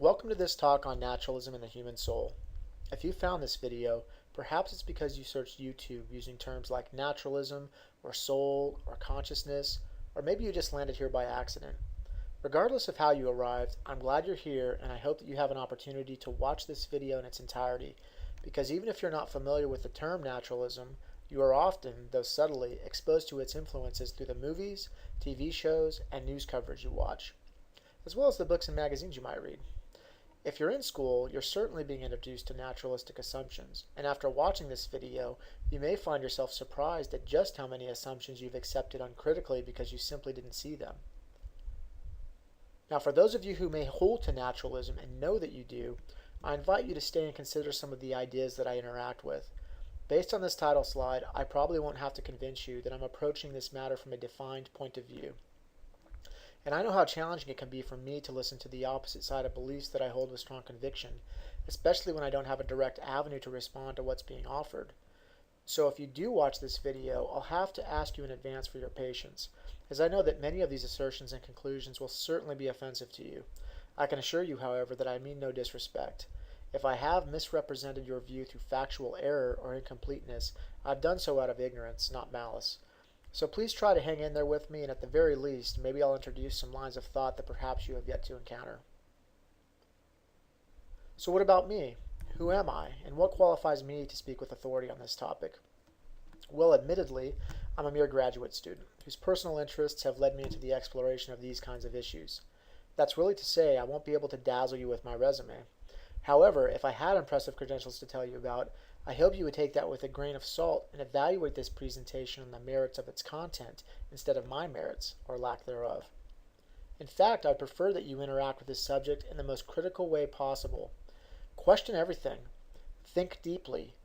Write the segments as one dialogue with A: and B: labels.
A: Welcome to this talk on naturalism and the human soul. If you found this video, perhaps it's because you searched YouTube using terms like naturalism, or soul, or consciousness, or maybe you just landed here by accident. Regardless of how you arrived, I'm glad you're here and I hope that you have an opportunity to watch this video in its entirety, because even if you're not familiar with the term naturalism, you are often, though subtly, exposed to its influences through the movies, TV shows, and news coverage you watch, as well as the books and magazines you might read. If you're in school, you're certainly being introduced to naturalistic assumptions, and after watching this video, you may find yourself surprised at just how many assumptions you've accepted uncritically because you simply didn't see them. Now, for those of you who may hold to naturalism and know that you do, I invite you to stay and consider some of the ideas that I interact with. Based on this title slide, I probably won't have to convince you that I'm approaching this matter from a defined point of view. And I know how challenging it can be for me to listen to the opposite side of beliefs that I hold with strong conviction, especially when I don't have a direct avenue to respond to what's being offered. So if you do watch this video, I'll have to ask you in advance for your patience, as I know that many of these assertions and conclusions will certainly be offensive to you. I can assure you, however, that I mean no disrespect. If I have misrepresented your view through factual error or incompleteness, I've done so out of ignorance, not malice. So please try to hang in there with me, and at the very least, maybe I'll introduce some lines of thought that perhaps you have yet to encounter. So what about me? Who am I, and what qualifies me to speak with authority on this topic? Well, admittedly, I'm a mere graduate student, whose personal interests have led me into the exploration of these kinds of issues. That's really to say I won't be able to dazzle you with my resume. However, if I had impressive credentials to tell you about, I hope you would take that with a grain of salt and evaluate this presentation on the merits of its content instead of my merits, or lack thereof. In fact, I'd prefer that you interact with this subject in the most critical way possible. Question everything. Think deeply.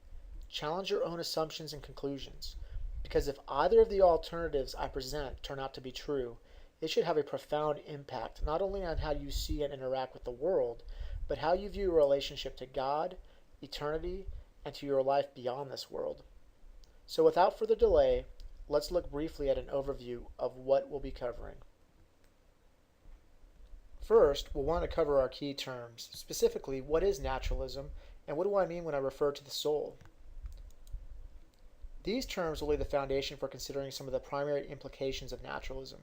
A: Challenge your own assumptions and conclusions. Because if either of the alternatives I present turn out to be true, it should have a profound impact not only on how you see and interact with the world, but how you view your relationship to God, eternity, and to your life beyond this world. So without further delay, let's look briefly at an overview of what we'll be covering. First, we'll want to cover our key terms, specifically what is naturalism, and what do I mean when I refer to the soul. These terms will lay the foundation for considering some of the primary implications of naturalism.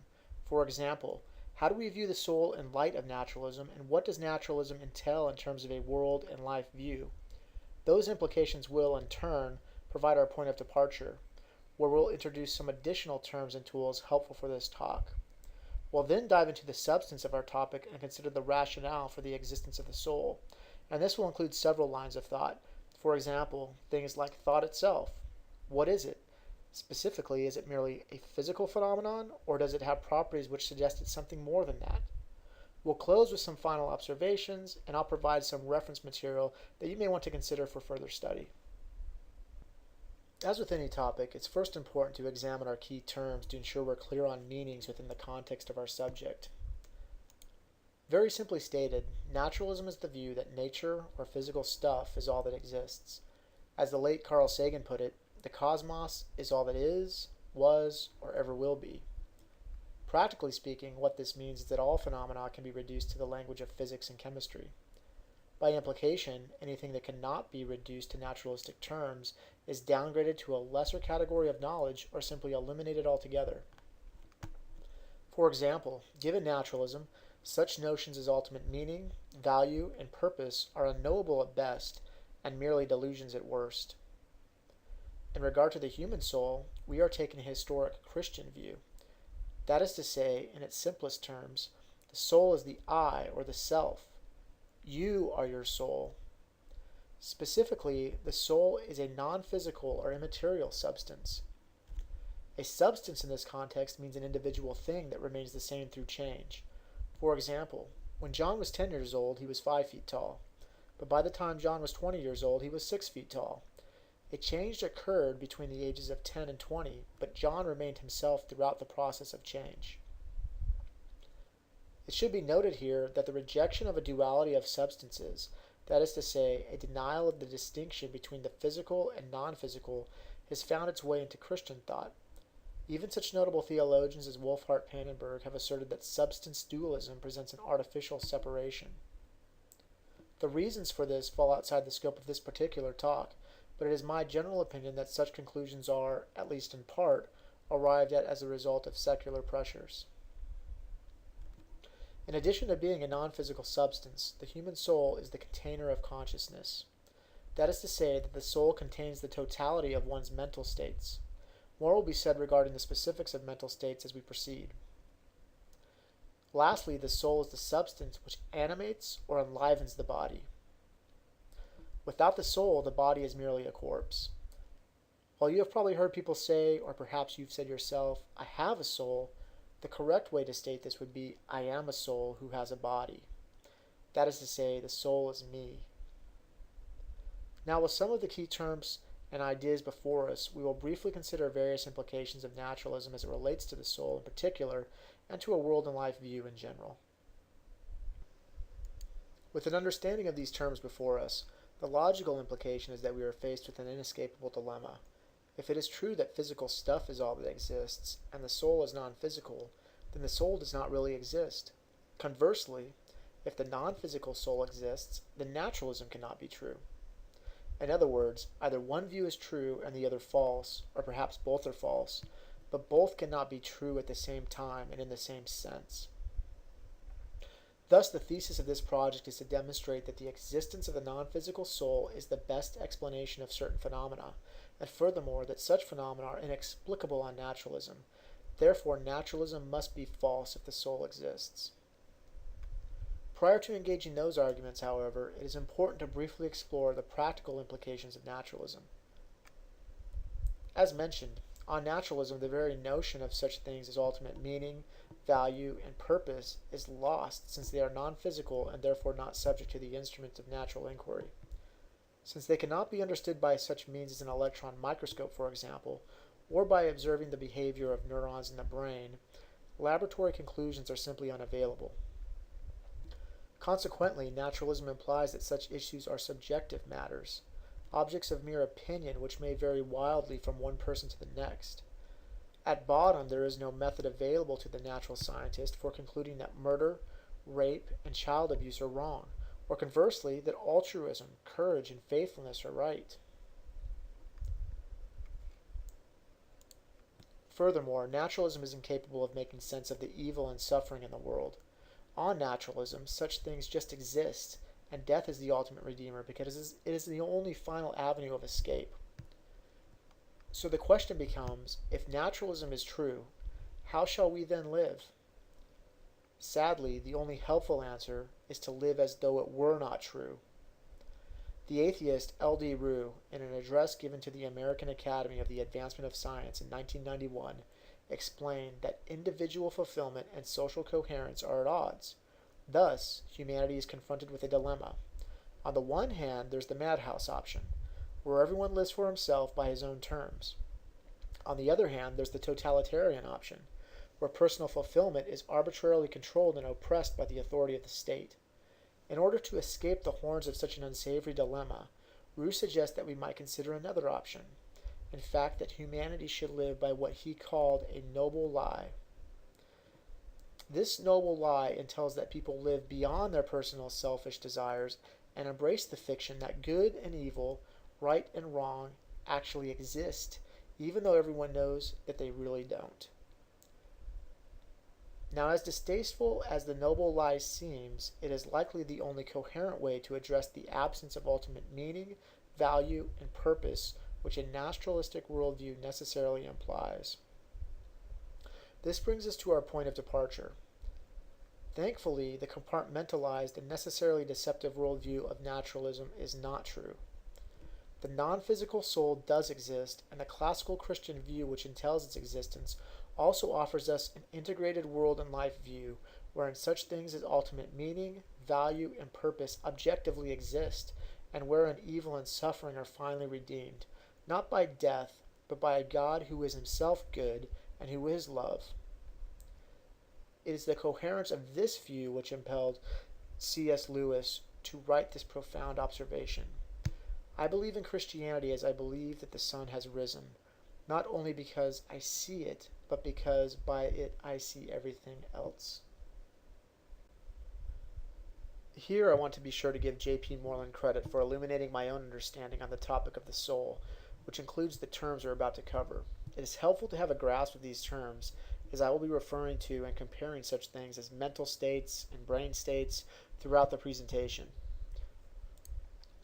A: For example, how do we view the soul in light of naturalism, and what does naturalism entail in terms of a world and life view? Those implications will, in turn, provide our point of departure, where we'll introduce some additional terms and tools helpful for this talk. We'll then dive into the substance of our topic and consider the rationale for the existence of the soul, and this will include several lines of thought. For example, things like thought itself. What is it? Specifically, is it merely a physical phenomenon, or does it have properties which suggest it's something more than that? We'll close with some final observations, and I'll provide some reference material that you may want to consider for further study. As with any topic, it's first important to examine our key terms to ensure we're clear on meanings within the context of our subject. Very simply stated, naturalism is the view that nature or physical stuff is all that exists. As the late Carl Sagan put it, the cosmos is all that is, was, or ever will be. Practically speaking, what this means is that all phenomena can be reduced to the language of physics and chemistry. By implication, anything that cannot be reduced to naturalistic terms is downgraded to a lesser category of knowledge or simply eliminated altogether. For example, given naturalism, such notions as ultimate meaning, value, and purpose are unknowable at best and merely delusions at worst. In regard to the human soul, we are taking a historic Christian view. That is to say, in its simplest terms, the soul is the I, or the self. You are your soul. Specifically, the soul is a non-physical or immaterial substance. A substance in this context means an individual thing that remains the same through change. For example, when John was 10 years old, he was 5 feet tall. But by the time John was 20 years old, he was 6 feet tall. A change occurred between the ages of 10 and 20, but John remained himself throughout the process of change. It should be noted here that the rejection of a duality of substances, that is to say, a denial of the distinction between the physical and non-physical, has found its way into Christian thought. Even such notable theologians as Wolfhart Pannenberg have asserted that substance dualism presents an artificial separation. The reasons for this fall outside the scope of this particular talk, but it is my general opinion that such conclusions are, at least in part, arrived at as a result of secular pressures. In addition to being a non-physical substance, the human soul is the container of consciousness. That is to say that the soul contains the totality of one's mental states. More will be said regarding the specifics of mental states as we proceed. Lastly, the soul is the substance which animates or enlivens the body. Without the soul, the body is merely a corpse. While you have probably heard people say, or perhaps you've said yourself, I have a soul, the correct way to state this would be, I am a soul who has a body. That is to say, the soul is me. Now, with some of the key terms and ideas before us, we will briefly consider various implications of naturalism as it relates to the soul in particular, and to a world and life view in general. With an understanding of these terms before us, the logical implication is that we are faced with an inescapable dilemma. If it is true that physical stuff is all that exists, and the soul is non-physical, then the soul does not really exist. Conversely, if the non-physical soul exists, then naturalism cannot be true. In other words, either one view is true and the other false, or perhaps both are false, but both cannot be true at the same time and in the same sense. Thus, the thesis of this project is to demonstrate that the existence of the non-physical soul is the best explanation of certain phenomena, and furthermore that such phenomena are inexplicable on naturalism. Therefore, naturalism must be false if the soul exists. Prior to engaging those arguments, however, it is important to briefly explore the practical implications of naturalism. As mentioned, on naturalism, the very notion of such things as ultimate meaning, value, and purpose is lost, since they are non-physical and therefore not subject to the instruments of natural inquiry. Since they cannot be understood by such means as an electron microscope, for example, or by observing the behavior of neurons in the brain, laboratory conclusions are simply unavailable. Consequently, naturalism implies that such issues are subjective matters, objects of mere opinion which may vary wildly from one person to the next. At bottom, there is no method available to the natural scientist for concluding that murder, rape, and child abuse are wrong, or conversely, that altruism, courage, and faithfulness are right. Furthermore, naturalism is incapable of making sense of the evil and suffering in the world. On naturalism, such things just exist, and death is the ultimate redeemer because it is the only final avenue of escape. So the question becomes, if naturalism is true, how shall we then live? Sadly, the only helpful answer is to live as though it were not true. The atheist L.D. Rue, in an address given to the American Academy of the Advancement of Science in 1991, explained that individual fulfillment and social coherence are at odds. Thus, humanity is confronted with a dilemma. On the one hand, there's the madhouse option, where everyone lives for himself by his own terms. On the other hand, there's the totalitarian option, where personal fulfillment is arbitrarily controlled and oppressed by the authority of the state. In order to escape the horns of such an unsavory dilemma, Rue suggests that we might consider another option. In fact, that humanity should live by what he called a noble lie. This noble lie entails that people live beyond their personal selfish desires and embrace the fiction that good and evil, right and wrong, actually exist, even though everyone knows that they really don't. Now, as distasteful as the noble lie seems, it is likely the only coherent way to address the absence of ultimate meaning, value, and purpose which a naturalistic worldview necessarily implies. This brings us to our point of departure. Thankfully, the compartmentalized and necessarily deceptive worldview of naturalism is not true. The non-physical soul does exist, and the classical Christian view which entails its existence also offers us an integrated world and life view wherein such things as ultimate meaning, value, and purpose objectively exist, and wherein evil and suffering are finally redeemed, not by death, but by a God who is himself good and who is love. It is the coherence of this view which impelled C.S. Lewis to write this profound observation. I believe in Christianity as I believe that the sun has risen, not only because I see it, but because by it I see everything else. Here I want to be sure to give J.P. Moreland credit for illuminating my own understanding on the topic of the soul, which includes the terms we're about to cover. It is helpful to have a grasp of these terms, as I will be referring to and comparing such things as mental states and brain states throughout the presentation.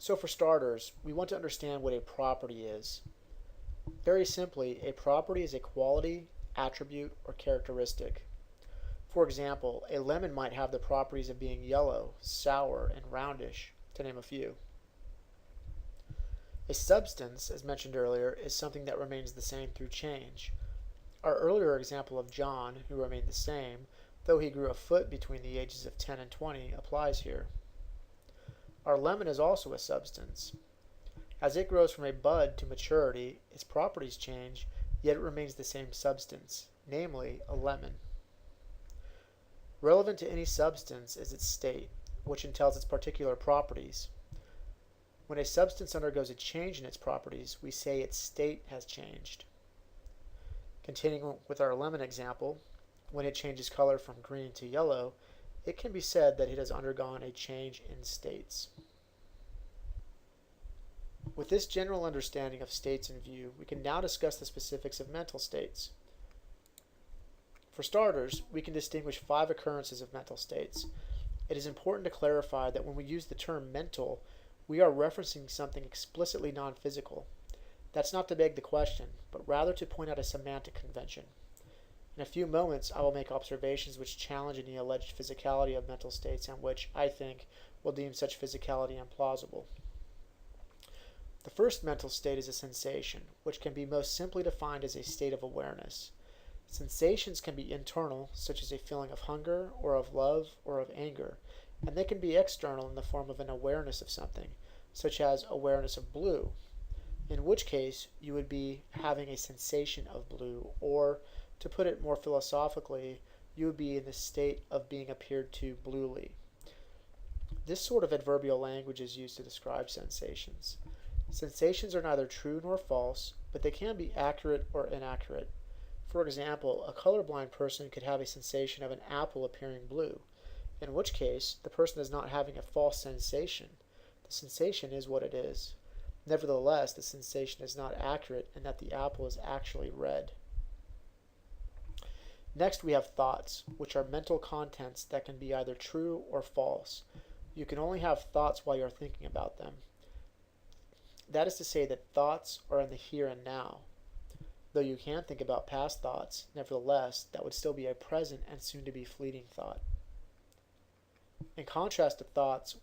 A: So for starters, we want to understand what a property is. Very simply, a property is a quality, attribute, or characteristic. For example, a lemon might have the properties of being yellow, sour, and roundish, to name a few. A substance, as mentioned earlier, is something that remains the same through change. Our earlier example of John, who remained the same, though he grew a foot between the ages of 10 and 20, applies here. Our lemon is also a substance. As it grows from a bud to maturity, its properties change, yet it remains the same substance, namely a lemon. Relevant to any substance is its state, which entails its particular properties. When a substance undergoes a change in its properties, we say its state has changed. Continuing with our lemon example, when it changes color from green to yellow, it can be said that it has undergone a change in states. With this general understanding of states in view, we can now discuss the specifics of mental states. For starters, we can distinguish 5 occurrences of mental states. It is important to clarify that when we use the term mental, we are referencing something explicitly non-physical. That's not to beg the question, but rather to point out a semantic convention. In a few moments, I will make observations which challenge any alleged physicality of mental states and which, I think, will deem such physicality implausible. The first mental state is a sensation, which can be most simply defined as a state of awareness. Sensations can be internal, such as a feeling of hunger, or of love, or of anger, and they can be external in the form of an awareness of something, such as awareness of blue, in which case you would be having a sensation of blue, or, to put it more philosophically, you would be in the state of being appeared to bluely. This sort of adverbial language is used to describe sensations. Sensations are neither true nor false, but they can be accurate or inaccurate. For example, a colorblind person could have a sensation of an apple appearing blue, in which case the person is not having a false sensation. The sensation is what it is. Nevertheless, the sensation is not accurate in that the apple is actually red. Next, we have thoughts, which are mental contents that can be either true or false. You can only have thoughts while you're thinking about them. That is to say that thoughts are in the here and now. Though you can think about past thoughts, nevertheless, that would still be a present and soon-to-be fleeting thought. In contrast to thoughts,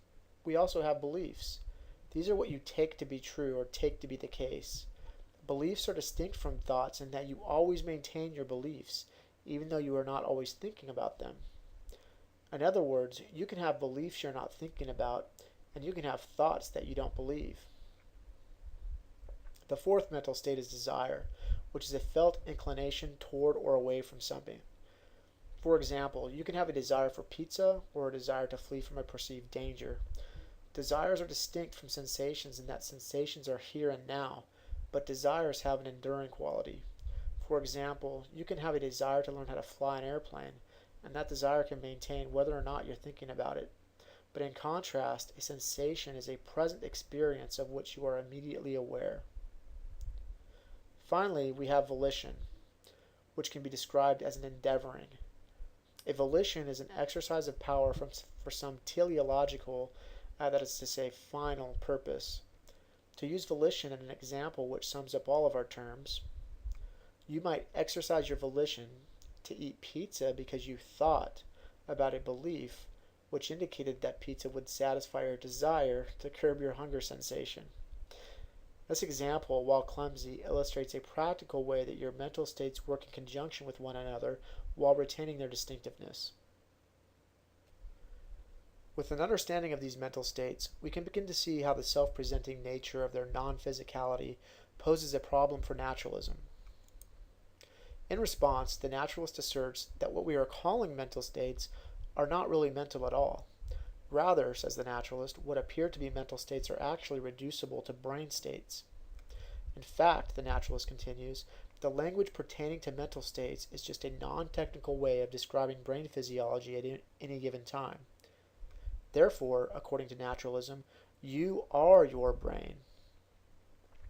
A: we also have beliefs. These are what you take to be true or take to be the case. Beliefs are distinct from thoughts in that you always maintain your beliefs, even though you are not always thinking about them. In other words, you can have beliefs you're not thinking about, and you can have thoughts that you don't believe. The fourth mental state is desire, which is a felt inclination toward or away from something. For example, you can have a desire for pizza or a desire to flee from a perceived danger. Desires are distinct from sensations in that sensations are here and now, but desires have an enduring quality. For example, you can have a desire to learn how to fly an airplane, and that desire can maintain whether or not you're thinking about it. But in contrast, a sensation is a present experience of which you are immediately aware. Finally, we have volition, which can be described as an endeavoring. A volition is an exercise of power for some teleological, that is to say, final purpose. To use volition in an example which sums up all of our terms, you might exercise your volition to eat pizza because you thought about a belief which indicated that pizza would satisfy your desire to curb your hunger sensation. This example, while clumsy, illustrates a practical way that your mental states work in conjunction with one another while retaining their distinctiveness. With an understanding of these mental states, we can begin to see how the self-presenting nature of their non-physicality poses a problem for naturalism. In response, the naturalist asserts that what we are calling mental states are not really mental at all. Rather, says the naturalist, what appear to be mental states are actually reducible to brain states. In fact, the naturalist continues, the language pertaining to mental states is just a non-technical way of describing brain physiology at any given time. Therefore, according to naturalism, you are your brain.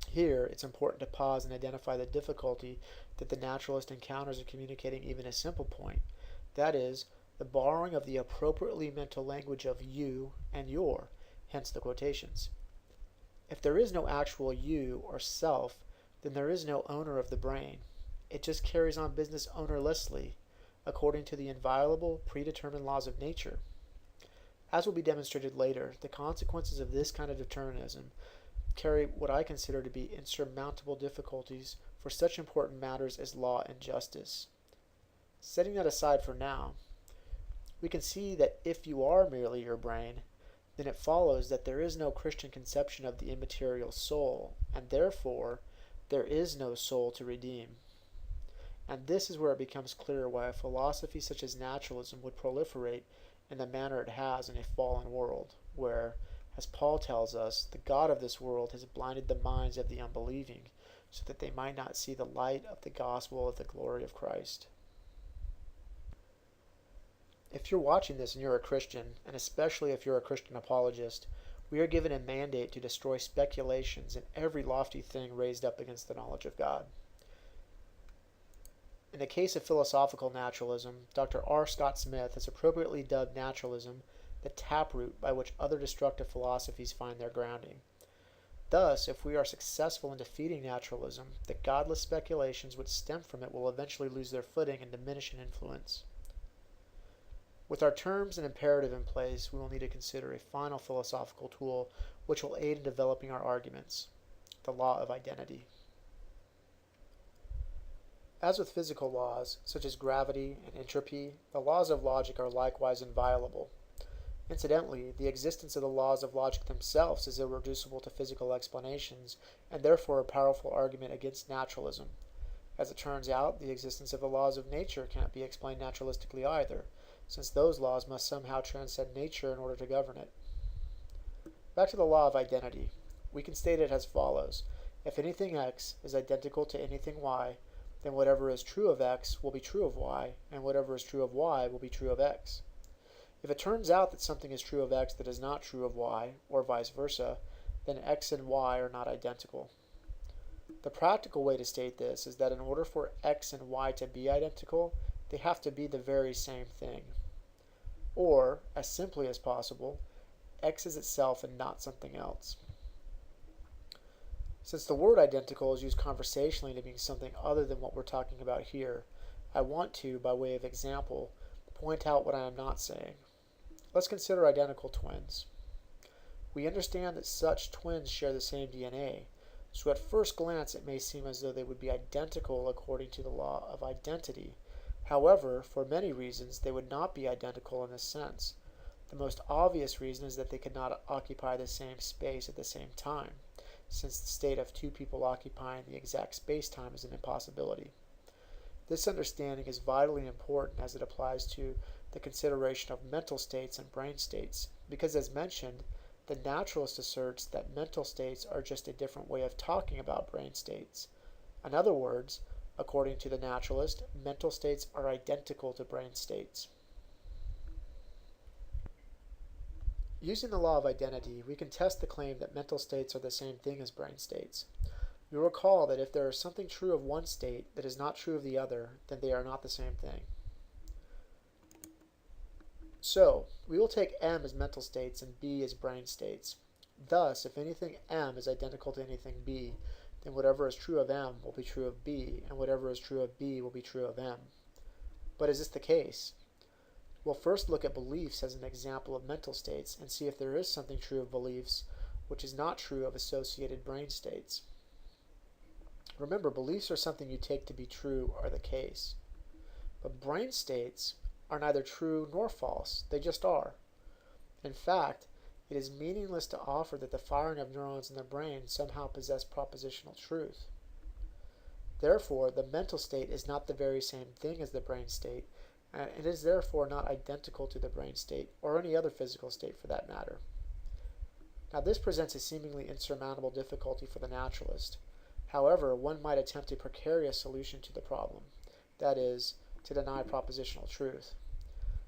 A: Here, it's important to pause and identify the difficulty that the naturalist encounters in communicating even a simple point. That is, the borrowing of the appropriately mental language of you and your, hence the quotations. If there is no actual you or self, then there is no owner of the brain. It just carries on business ownerlessly, according to the inviolable, predetermined laws of nature. As will be demonstrated later, the consequences of this kind of determinism carry what I consider to be insurmountable difficulties for such important matters as law and justice. Setting that aside for now, we can see that if you are merely your brain, then it follows that there is no Christian conception of the immaterial soul, and therefore there is no soul to redeem. And this is where it becomes clear why a philosophy such as naturalism would proliferate in the manner it has in a fallen world, where, as Paul tells us, the God of this world has blinded the minds of the unbelieving, so that they might not see the light of the gospel of the glory of Christ. If you're watching this and you're a Christian, and especially if you're a Christian apologist, we are given a mandate to destroy speculations and every lofty thing raised up against the knowledge of God. In the case of philosophical naturalism, Dr. R. Scott Smith has appropriately dubbed naturalism the taproot by which other destructive philosophies find their grounding. Thus, if we are successful in defeating naturalism, the godless speculations which stem from it will eventually lose their footing and diminish in influence. With our terms and imperative in place, we will need to consider a final philosophical tool which will aid in developing our arguments: the law of identity. As with physical laws, such as gravity and entropy, the laws of logic are likewise inviolable. Incidentally, the existence of the laws of logic themselves is irreducible to physical explanations, and therefore a powerful argument against naturalism. As it turns out, the existence of the laws of nature cannot be explained naturalistically either, since those laws must somehow transcend nature in order to govern it. Back to the law of identity. We can state it as follows: if anything x is identical to anything y, then whatever is true of x will be true of y, and whatever is true of y will be true of x. If it turns out that something is true of x that is not true of y, or vice versa, then x and y are not identical. The practical way to state this is that in order for x and y to be identical, they have to be the very same thing. Or, as simply as possible, x is itself and not something else. Since the word identical is used conversationally to mean something other than what we're talking about here, I want to, by way of example, point out what I am not saying. Let's consider identical twins. We understand that such twins share the same DNA, so at first glance it may seem as though they would be identical according to the law of identity. However, for many reasons, they would not be identical in this sense. The most obvious reason is that they could not occupy the same space at the same time, since the state of two people occupying the exact space-time is an impossibility. This understanding is vitally important as it applies to the consideration of mental states and brain states, because as mentioned, the naturalist asserts that mental states are just a different way of talking about brain states. In other words, according to the naturalist, mental states are identical to brain states. Using the law of identity, we can test the claim that mental states are the same thing as brain states. You'll recall that if there is something true of one state that is not true of the other, then they are not the same thing. So, we will take M as mental states and B as brain states. Thus, if anything M is identical to anything B, then whatever is true of M will be true of B, and whatever is true of B will be true of M. But is this the case? We'll first look at beliefs as an example of mental states and see if there is something true of beliefs which is not true of associated brain states. Remember, beliefs are something you take to be true or the case. But brain states are neither true nor false, they just are. In fact, it is meaningless to offer that the firing of neurons in the brain somehow possess propositional truth. Therefore, the mental state is not the very same thing as the brain state, and it is therefore not identical to the brain state, or any other physical state for that matter. Now this presents a seemingly insurmountable difficulty for the naturalist. However, one might attempt a precarious solution to the problem, that is, to deny propositional truth.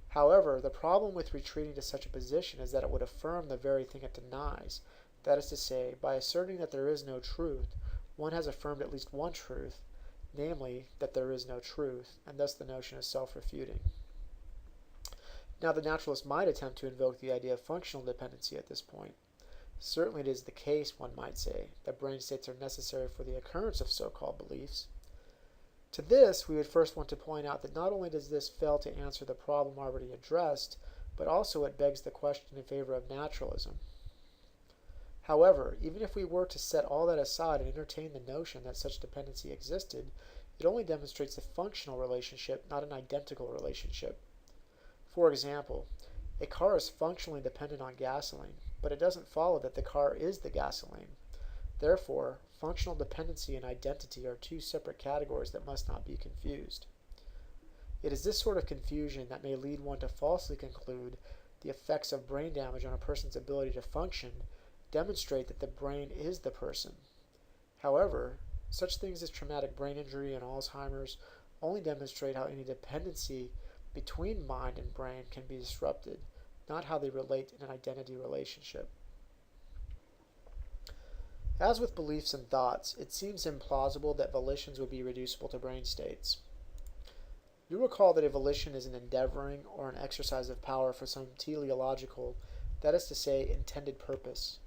A: However, the problem with retreating to such a position is that it would affirm the very thing it denies. That is to say, by asserting that there is no truth, one has affirmed at least one truth, namely, that there is no truth, and thus the notion is self-refuting. Now, the naturalist might attempt to invoke the idea of functional dependency at this point. Certainly it is the case, one might say, that brain states are necessary for the occurrence of so-called beliefs. To this, we would first want to point out that not only does this fail to answer the problem already addressed, but also it begs the question in favor of naturalism. However, even if we were to set all that aside and entertain the notion that such dependency existed, it only demonstrates a functional relationship, not an identical relationship. For example, a car is functionally dependent on gasoline, but it doesn't follow that the car is the gasoline. Therefore, functional dependency and identity are two separate categories that must not be confused. It is this sort of confusion that may lead one to falsely conclude the effects of brain damage on a person's ability to function demonstrate that the brain is the person. However, such things as traumatic brain injury and Alzheimer's only demonstrate how any dependency between mind and brain can be disrupted, not how they relate in an identity relationship. As with beliefs and thoughts, it seems implausible that volitions would be reducible to brain states. You recall that a volition is an endeavoring or an exercise of power for some teleological, that is to say, intended purpose.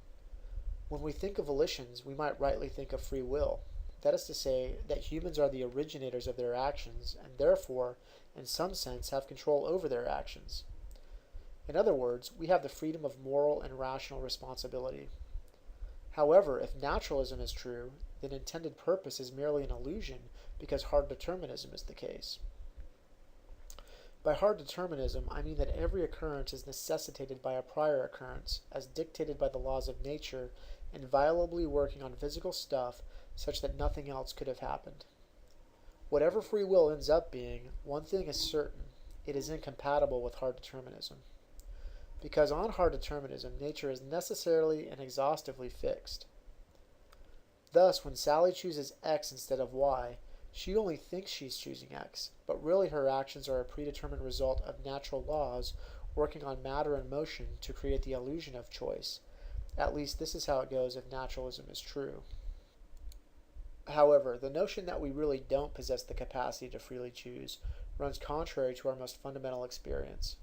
A: When we think of volitions, we might rightly think of free will. That is to say, that humans are the originators of their actions, and therefore, in some sense, have control over their actions. In other words, we have the freedom of moral and rational responsibility. However, if naturalism is true, then intended purpose is merely an illusion because hard determinism is the case. By hard determinism, I mean that every occurrence is necessitated by a prior occurrence, as dictated by the laws of nature, inviolably working on physical stuff such that nothing else could have happened. Whatever free will ends up being, one thing is certain: it is incompatible with hard determinism. Because on hard determinism, nature is necessarily and exhaustively fixed. Thus, when Sally chooses X instead of Y, she only thinks she's choosing X, but really her actions are a predetermined result of natural laws working on matter and motion to create the illusion of choice. At least this is how it goes if naturalism is true. However, the notion that we really don't possess the capacity to freely choose runs contrary to our most fundamental experience.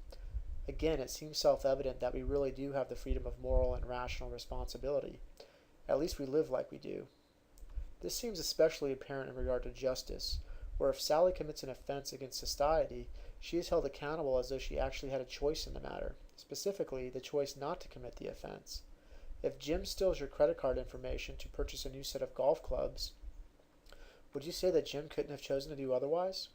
A: Again, it seems self-evident that we really do have the freedom of moral and rational responsibility. At least we live like we do. This seems especially apparent in regard to justice, where if Sally commits an offense against society, she is held accountable as though she actually had a choice in the matter, specifically the choice not to commit the offense. If Jim steals your credit card information to purchase a new set of golf clubs, would you say that Jim couldn't have chosen to do otherwise?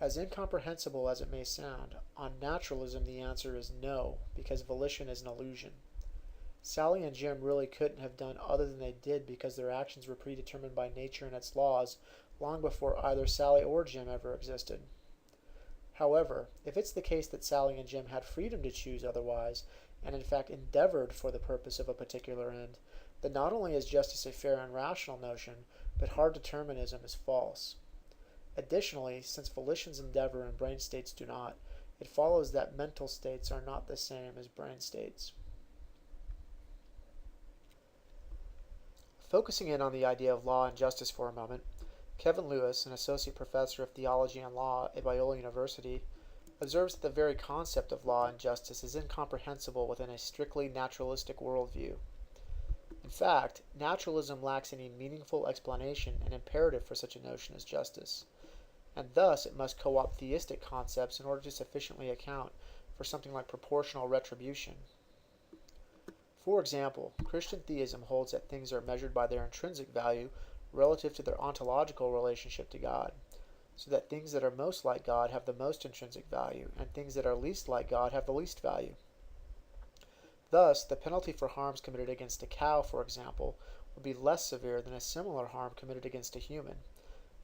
A: As incomprehensible as it may sound, on naturalism the answer is no, because volition is an illusion. Sally and Jim really couldn't have done other than they did because their actions were predetermined by nature and its laws long before either Sally or Jim ever existed. However, if it's the case that Sally and Jim had freedom to choose otherwise, and in fact endeavored for the purpose of a particular end, then not only is justice a fair and rational notion, but hard determinism is false. Additionally, since volitions endeavor and brain states do not, it follows that mental states are not the same as brain states. Focusing in on the idea of law and justice for a moment, Kevin Lewis, an associate professor of theology and law at Biola University, observes that the very concept of law and justice is incomprehensible within a strictly naturalistic worldview. In fact, naturalism lacks any meaningful explanation and imperative for such a notion as justice, and thus it must co-opt theistic concepts in order to sufficiently account for something like proportional retribution. For example, Christian theism holds that things are measured by their intrinsic value relative to their ontological relationship to God, so that things that are most like God have the most intrinsic value, and things that are least like God have the least value. Thus, the penalty for harms committed against a cow, for example, would be less severe than a similar harm committed against a human.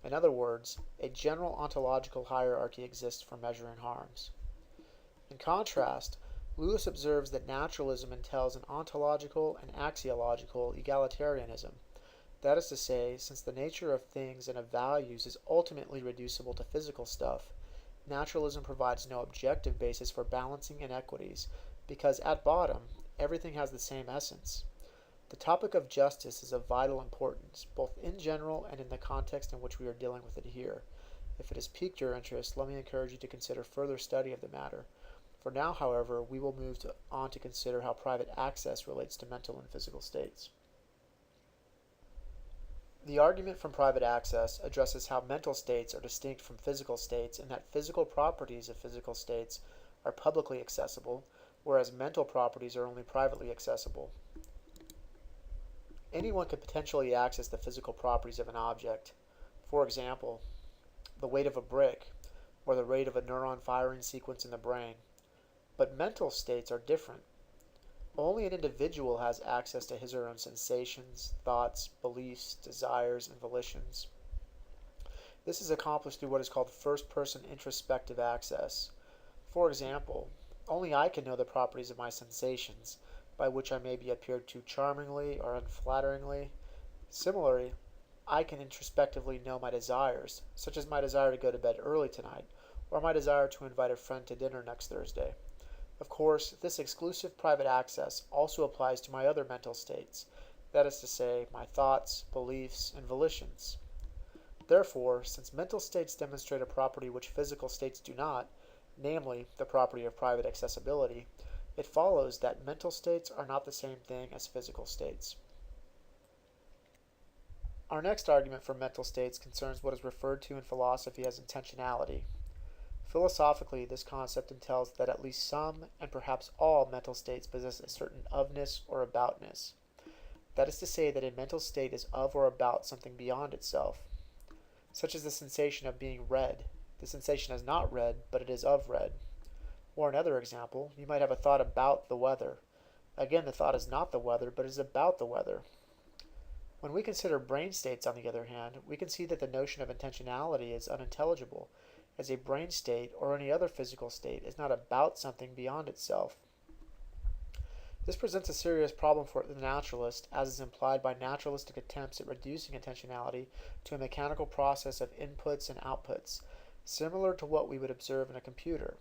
A: In other words, a general ontological hierarchy exists for measuring harms. In contrast, Lewis observes that naturalism entails an ontological and axiological egalitarianism. That is to say, since the nature of things and of values is ultimately reducible to physical stuff, Naturalism provides no objective basis for balancing inequities because, at bottom, everything has the same essence. The topic of justice is of vital importance, both in general and in the context in which we are dealing with it here. If it has piqued your interest, let me encourage you to consider further study of the matter. For now, however, we will move on to consider how private access relates to mental and physical states. The argument from private access addresses how mental states are distinct from physical states and that physical properties of physical states are publicly accessible, whereas mental properties are only privately accessible. Anyone could potentially access the physical properties of an object. For example, the weight of a brick or the rate of a neuron firing sequence in the brain. But mental states are different. Only an individual has access to his or her own sensations, thoughts, beliefs, desires, and volitions. This is accomplished through what is called first-person introspective access. For example, only I can know the properties of my sensations, by which I may be appeared to charmingly or unflatteringly. Similarly, I can introspectively know my desires, such as my desire to go to bed early tonight, or my desire to invite a friend to dinner next Thursday. Of course, this exclusive private access also applies to my other mental states, that is to say, my thoughts, beliefs, and volitions. Therefore, since mental states demonstrate a property which physical states do not, namely, the property of private accessibility, it follows that mental states are not the same thing as physical states. Our next argument for mental states concerns what is referred to in philosophy as intentionality. Philosophically, this concept entails that at least some, and perhaps all, mental states possess a certain ofness or aboutness. That is to say that a mental state is of or about something beyond itself, such as the sensation of being red. The sensation is not red, but it is of red. Or another example, you might have a thought about the weather. Again, the thought is not the weather, but is about the weather. When we consider brain states, on the other hand, we can see that the notion of intentionality is unintelligible, as a brain state or any other physical state is not about something beyond itself. This presents a serious problem for the naturalist, as is implied by naturalistic attempts at reducing intentionality to a mechanical process of inputs and outputs, similar to what we would observe in a computer.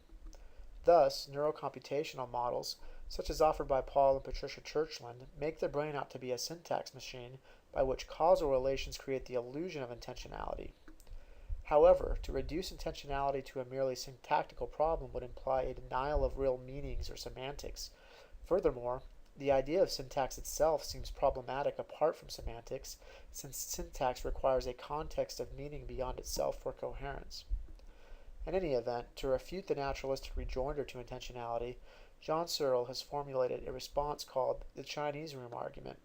A: Thus, neurocomputational models, such as offered by Paul and Patricia Churchland, make the brain out to be a syntax machine by which causal relations create the illusion of intentionality. However, to reduce intentionality to a merely syntactical problem would imply a denial of real meanings or semantics. Furthermore, the idea of syntax itself seems problematic apart from semantics, since syntax requires a context of meaning beyond itself for coherence. In any event, to refute the naturalistic rejoinder to intentionality, John Searle has formulated a response called the Chinese room argument,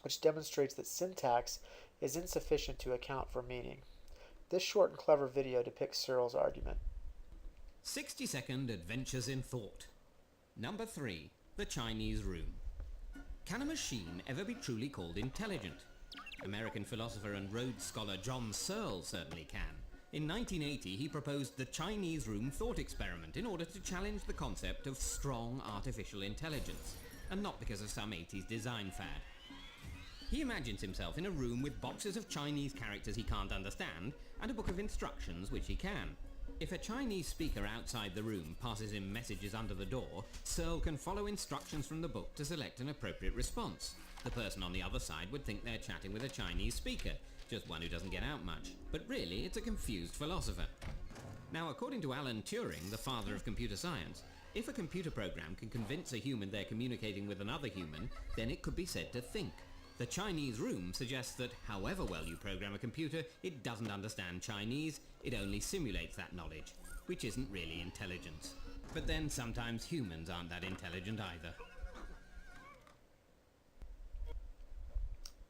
A: which demonstrates that syntax is insufficient to account for meaning. This short and clever video depicts Searle's argument.
B: 60-second adventures in thought. Number 3. The Chinese room. Can a machine ever be truly called intelligent? American philosopher and Rhodes scholar John Searle certainly can. In 1980, he proposed the Chinese room thought experiment in order to challenge the concept of strong artificial intelligence, and not because of some 80s design fad. He imagines himself in a room with boxes of Chinese characters he can't understand and a book of instructions which he can. If a Chinese speaker outside the room passes him messages under the door, Searle can follow instructions from the book to select an appropriate response. The person on the other side would think they're chatting with a Chinese speaker, just one who doesn't get out much. But really, it's a confused philosopher. Now, according to Alan Turing, the father of computer science, if a computer program can convince a human they're communicating with another human, then it could be said to think. The Chinese room suggests that however well you program a computer, it doesn't understand Chinese, it only simulates that knowledge, which isn't really intelligence. But then sometimes humans aren't that intelligent either.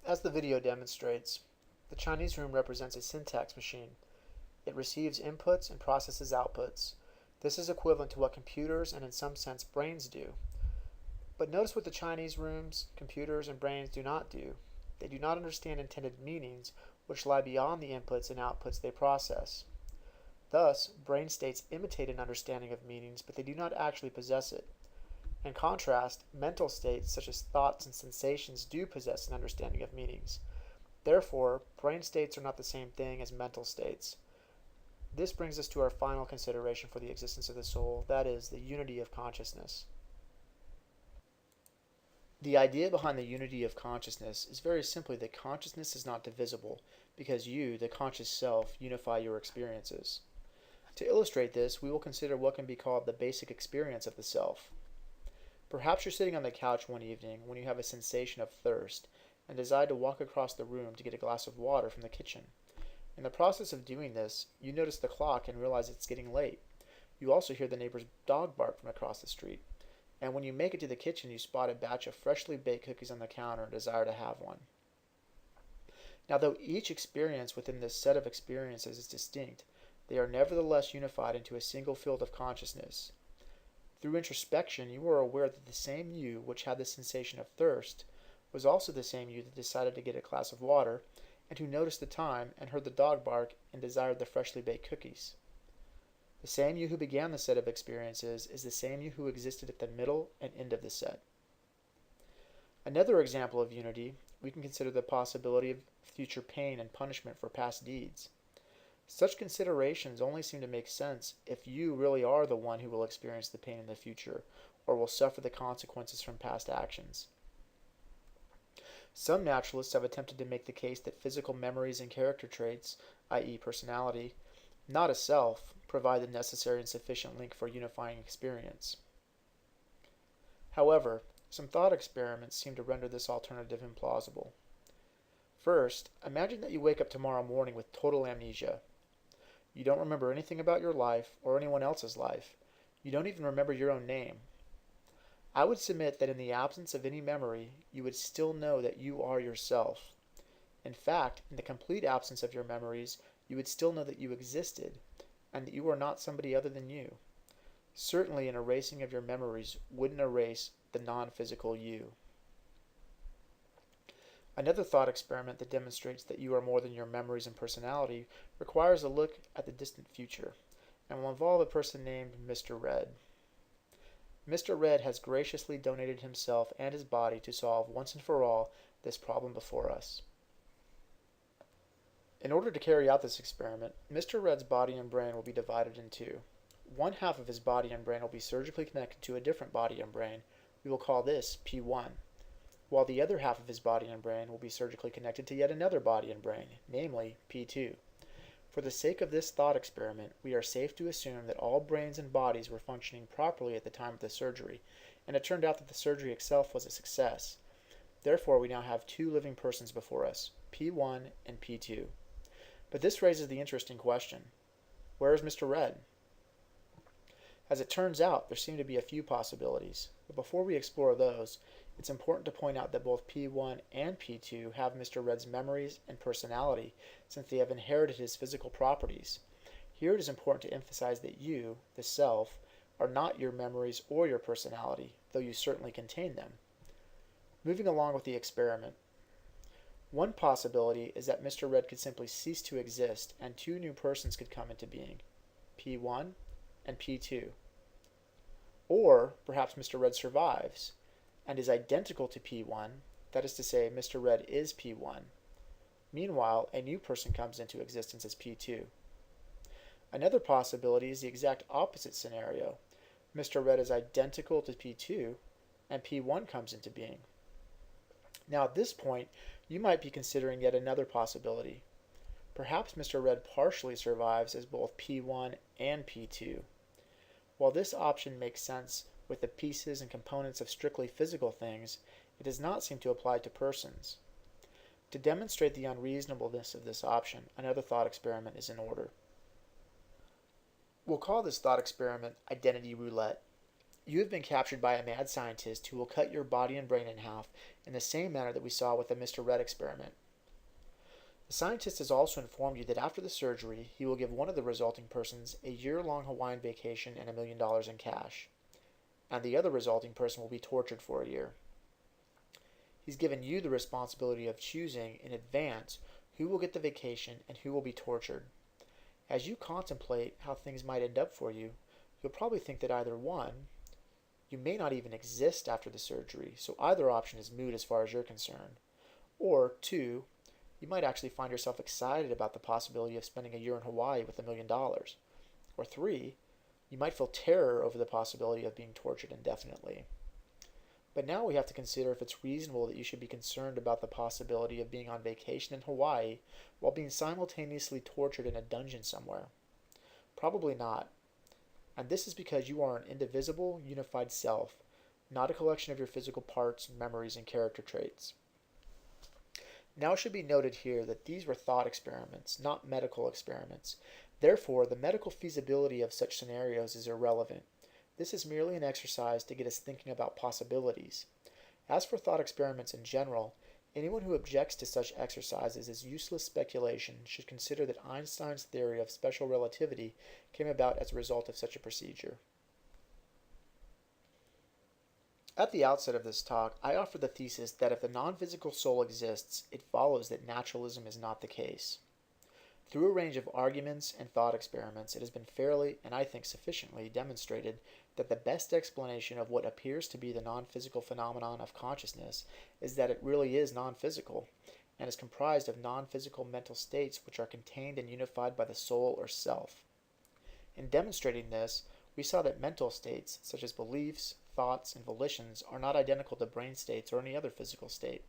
A: As the video demonstrates, the Chinese room represents a syntax machine. It receives inputs and processes outputs. This is equivalent to what computers and in some sense brains do. But notice what the Chinese rooms, computers, and brains do not do. They do not understand intended meanings, which lie beyond the inputs and outputs they process. Thus, brain states imitate an understanding of meanings, but they do not actually possess it. In contrast, mental states, such as thoughts and sensations, do possess an understanding of meanings. Therefore, brain states are not the same thing as mental states. This brings us to our final consideration for the existence of the soul, that is, the unity of consciousness. The idea behind the unity of consciousness is very simply that consciousness is not divisible, because you, the conscious self, unify your experiences. To illustrate this, we will consider what can be called the basic experience of the self. Perhaps you're sitting on the couch one evening when you have a sensation of thirst and decide to walk across the room to get a glass of water from the kitchen. In the process of doing this, you notice the clock and realize it's getting late. You also hear the neighbor's dog bark from across the street. And when you make it to the kitchen, you spot a batch of freshly baked cookies on the counter and desire to have one. Now, though each experience within this set of experiences is distinct, they are nevertheless unified into a single field of consciousness. Through introspection, you are aware that the same you which had the sensation of thirst was also the same you that decided to get a glass of water, and who noticed the time and heard the dog bark and desired the freshly baked cookies. The same you who began the set of experiences is the same you who existed at the middle and end of the set. Another example of unity, we can consider the possibility of future pain and punishment for past deeds. Such considerations only seem to make sense if you really are the one who will experience the pain in the future, or will suffer the consequences from past actions. Some naturalists have attempted to make the case that physical memories and character traits, i.e. personality, not a self, provide the necessary and sufficient link for unifying experience. However, some thought experiments seem to render this alternative implausible. First, imagine that you wake up tomorrow morning with total amnesia. You don't remember anything about your life or anyone else's life. You don't even remember your own name. I would submit that in the absence of any memory, you would still know that you are yourself. In fact, in the complete absence of your memories, you would still know that you existed, and that you are not somebody other than you. Certainly an erasing of your memories wouldn't erase the non-physical you. Another thought experiment that demonstrates that you are more than your memories and personality requires a look at the distant future, and will involve a person named Mr. Red. Mr. Red has graciously donated himself and his body to solve once and for all this problem before us. In order to carry out this experiment, Mr. Red's body and brain will be divided in two. One half of his body and brain will be surgically connected to a different body and brain. We will call this P1, while the other half of his body and brain will be surgically connected to yet another body and brain, namely P2. For the sake of this thought experiment, we are safe to assume that all brains and bodies were functioning properly at the time of the surgery, and it turned out that the surgery itself was a success. Therefore, we now have two living persons before us, P1 and P2. But this raises the interesting question: where is Mr. Red? As it turns out, there seem to be a few possibilities, but before we explore those, it's important to point out that both P1 and P2 have Mr. Red's memories and personality, since they have inherited his physical properties. Here it is important to emphasize that you, the self, are not your memories or your personality, though you certainly contain them. Moving along with the experiment. One possibility is that Mr. Red could simply cease to exist and two new persons could come into being, P1 and P2. Or perhaps Mr. Red survives and is identical to P1, that is to say, Mr. Red is P1. Meanwhile, a new person comes into existence as P2. Another possibility is the exact opposite scenario. Mr. Red is identical to P2, and P1 comes into being. Now at this point, you might be considering yet another possibility. Perhaps Mr. Red partially survives as both P1 and P2. While this option makes sense with the pieces and components of strictly physical things, it does not seem to apply to persons. To demonstrate the unreasonableness of this option, another thought experiment is in order. We'll call this thought experiment Identity Roulette. You have been captured by a mad scientist who will cut your body and brain in half in the same manner that we saw with the Mr. Red experiment. The scientist has also informed you that after the surgery, he will give one of the resulting persons a year-long Hawaiian vacation and $1 million in cash, and the other resulting person will be tortured for a year. He's given you the responsibility of choosing in advance who will get the vacation and who will be tortured. As you contemplate how things might end up for you, you'll probably think that either one, you may not even exist after the surgery, so either option is moot as far as you're concerned, or two, You might actually find yourself excited about the possibility of spending a year in Hawaii with $1 million. Or 3, you might feel terror over the possibility of being tortured indefinitely. But now we have to consider if it's reasonable that you should be concerned about the possibility of being on vacation in Hawaii while being simultaneously tortured in a dungeon somewhere. Probably not. And this is because you are an indivisible, unified self, not a collection of your physical parts, memories, and character traits. Now it should be noted here that these were thought experiments, not medical experiments. Therefore, the medical feasibility of such scenarios is irrelevant. This is merely an exercise to get us thinking about possibilities. As for thought experiments in general, anyone who objects to such exercises as useless speculation should consider that Einstein's theory of special relativity came about as a result of such a procedure. At the outset of this talk, I offered the thesis that if the non-physical soul exists, it follows that naturalism is not the case. Through a range of arguments and thought experiments, it has been fairly, and I think sufficiently, demonstrated that the best explanation of what appears to be the non-physical phenomenon of consciousness is that it really is non-physical, and is comprised of non-physical mental states which are contained and unified by the soul or self. In demonstrating this, we saw that mental states, such as beliefs, thoughts, and volitions, are not identical to brain states or any other physical state.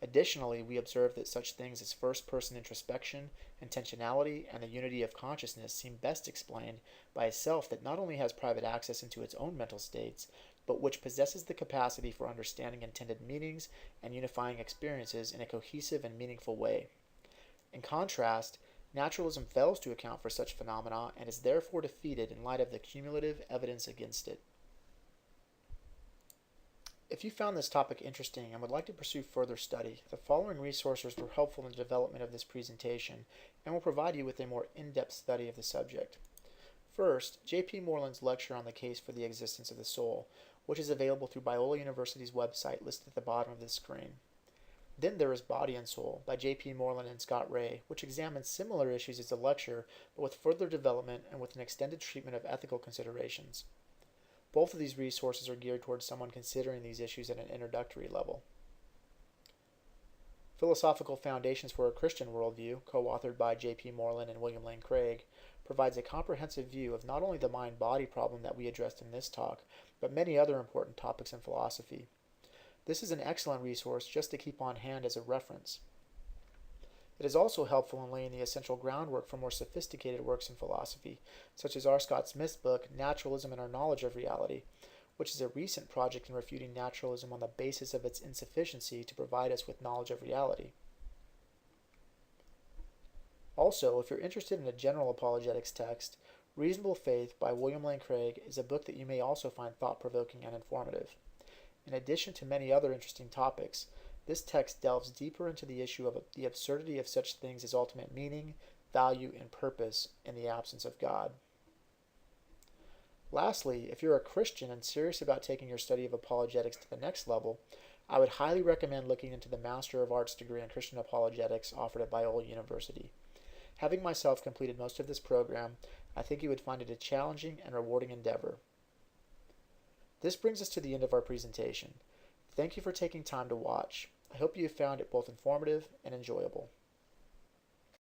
A: Additionally, we observed that such things as first-person introspection, intentionality, and the unity of consciousness seem best explained by a self that not only has private access into its own mental states, but which possesses the capacity for understanding intended meanings and unifying experiences in a cohesive and meaningful way. In contrast, naturalism fails to account for such phenomena and is therefore defeated in light of the cumulative evidence against it. If you found this topic interesting and would like to pursue further study, the following resources were helpful in the development of this presentation and will provide you with a more in-depth study of the subject. First, J.P. Moreland's lecture on the case for the existence of the soul, which is available through Biola University's website listed at the bottom of this screen. Then there is Body and Soul by J.P. Moreland and Scott Ray, which examines similar issues as the lecture, but with further development and with an extended treatment of ethical considerations. Both of these resources are geared towards someone considering these issues at an introductory level. Philosophical Foundations for a Christian Worldview, co-authored by J.P. Moreland and William Lane Craig, provides a comprehensive view of not only the mind-body problem that we addressed in this talk, but many other important topics in philosophy. This is an excellent resource just to keep on hand as a reference. It is also helpful in laying the essential groundwork for more sophisticated works in philosophy, such as R. Scott Smith's book, Naturalism and Our Knowledge of Reality, which is a recent project in refuting naturalism on the basis of its insufficiency to provide us with knowledge of reality. Also, if you're interested in a general apologetics text, Reasonable Faith by William Lane Craig is a book that you may also find thought-provoking and informative. In addition to many other interesting topics, this text delves deeper into the issue of the absurdity of such things as ultimate meaning, value, and purpose in the absence of God. Lastly, if you're a Christian and serious about taking your study of apologetics to the next level, I would highly recommend looking into the Master of Arts degree in Christian Apologetics offered at Biola University. Having myself completed most of this program, I think you would find it a challenging and rewarding endeavor. This brings us to the end of our presentation. Thank you for taking time to watch. I hope you have found it both informative and enjoyable.